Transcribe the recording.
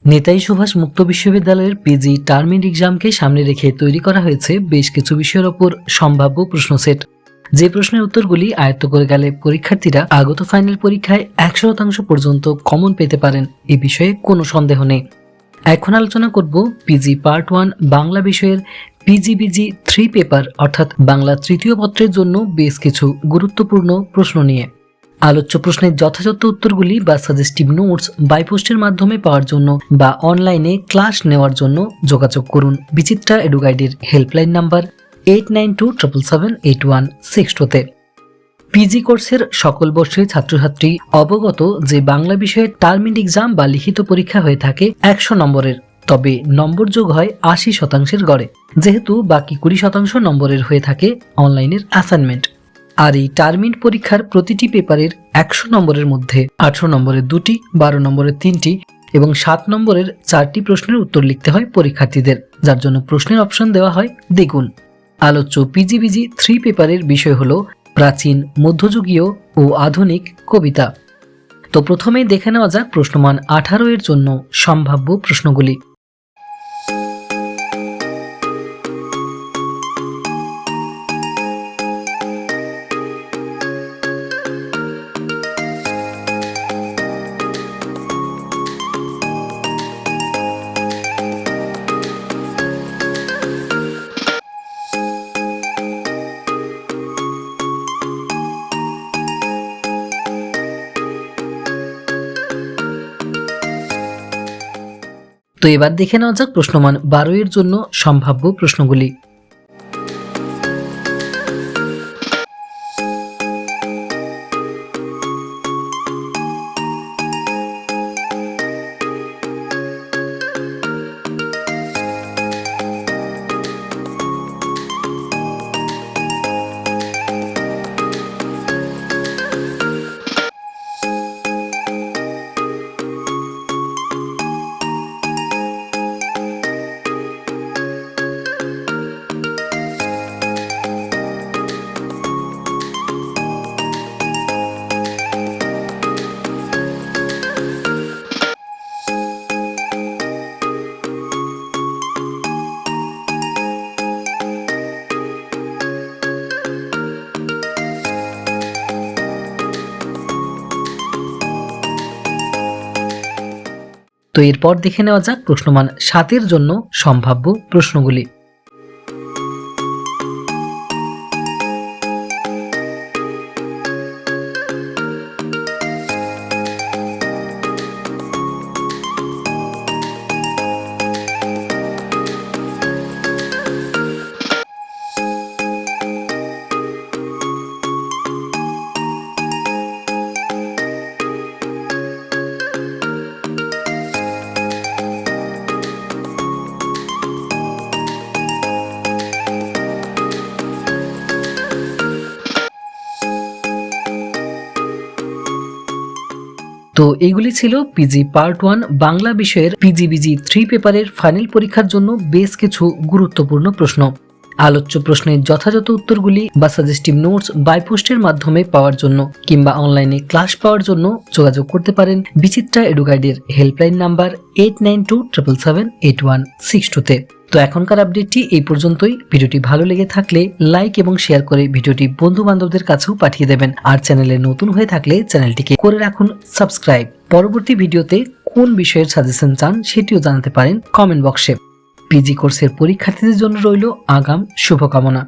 নেতাজি সুভাষ মুক্ত বিশ্ববিদ্যালয়ের PG Termin এক্সামকে সামনে রেখে তৈরি করা হয়েছে বেশ কিছু বিষয়ের ওপর সম্ভাব্য প্রশ্ন সেট। যে প্রশ্নের উত্তরগুলি আয়ত্ত করে গেলে পরীক্ষার্থীরা আগত ফাইনাল পরীক্ষায় 100% পর্যন্ত কমন পেতে পারেন, এ বিষয়ে কোনো সন্দেহ নেই। এখন আলোচনা করব পিজি পার্ট 1 বাংলা বিষয়ের পিজিবিজি 3 পেপার অর্থাৎ বাংলা তৃতীয় পত্রের জন্য বেশ কিছু গুরুত্বপূর্ণ প্রশ্ন নিয়ে। আলোচ্য প্রশ্নের যথাযথ উত্তরগুলি বা সাজেস্টিভ নোটস বাই পোস্টের মাধ্যমে পাওয়ার জন্য বা অনলাইনে ক্লাস নেওয়ার জন্য যোগাযোগ করুন বিচিত্রা এডুগাইডের হেল্পলাইন নাম্বার 8927778162-তে। পিজি কোর্সের সকল বর্ষের ছাত্রছাত্রী অবগত যে বাংলা বিষয়ের টার্মিন এক্সাম বা লিখিত পরীক্ষা হয়ে থাকে 100 নম্বরের, তবে নম্বর যোগ হয় 80% গড়ে, যেহেতু বাকি 20% নম্বরের হয়ে থাকে অনলাইনের অ্যাসাইনমেন্ট। আর এই টার্মিন পরীক্ষার প্রতিটি পেপারের 100 নম্বরের মধ্যে 18 নম্বরের 2টি, 12 নম্বরের 3টি এবং 7 নম্বরের 4টি প্রশ্নের উত্তর লিখতে হয় পরীক্ষার্থীদের, যার জন্য প্রশ্নের অপশন দেওয়া হয় দ্বিগুণ। আলোচ্য পিজিবিজি 3 পেপারের বিষয় হলো প্রাচীন, মধ্যযুগীয় ও আধুনিক কবিতা। তো প্রথমেই দেখে নেওয়া যাক প্রশ্নমান 18 এর জন্য সম্ভাব্য প্রশ্নগুলি। তো এবার দেখে নেওয়া যাক প্রশ্নমান 12 এর জন্য সম্ভাব্য প্রশ্নগুলি। তো এরপর দেখে নেওয়া যাক প্রশ্নমান 7 এর জন্য সম্ভাব্য প্রশ্নগুলি। তো এইগুলি ছিল পিজি পার্ট 1 বাংলা বিষয়ের পিজিবিজি 3 পেপারের ফাইনাল পরীক্ষার জন্য বেশ কিছু গুরুত্বপূর্ণ প্রশ্ন। আলোচ্য প্রশ্নের যথাযথ উত্তরগুলি বা সাজেস্টিভ নোটস বাই পোস্টের মাধ্যমে পাওয়ার জন্য কিংবা অনলাইনে ক্লাস পাওয়ার জন্য যোগাযোগ করতে পারেন বিচিত্রা এডুগাইডের হেল্পলাইন নাম্বার 8927778162-তে। তো এখনকার আপডেটটি এই পর্যন্তই। ভিডিওটি ভালো লেগে থাকলে লাইক এবং শেয়ার করে ভিডিওটি বন্ধু বান্ধবদের কাছেও পাঠিয়ে দেবেন। আর চ্যানেলে নতুন হয়ে থাকলে চ্যানেলটিকে করে রাখুন সাবস্ক্রাইব। পরবর্তী ভিডিওতে কোন বিষয়ের সাজেশন চান সেটিও জানাতে পারেন কমেন্ট বক্সে। পিজি কোর্সের পরীক্ষার্থীদের জন্য রইল আগাম শুভকামনা।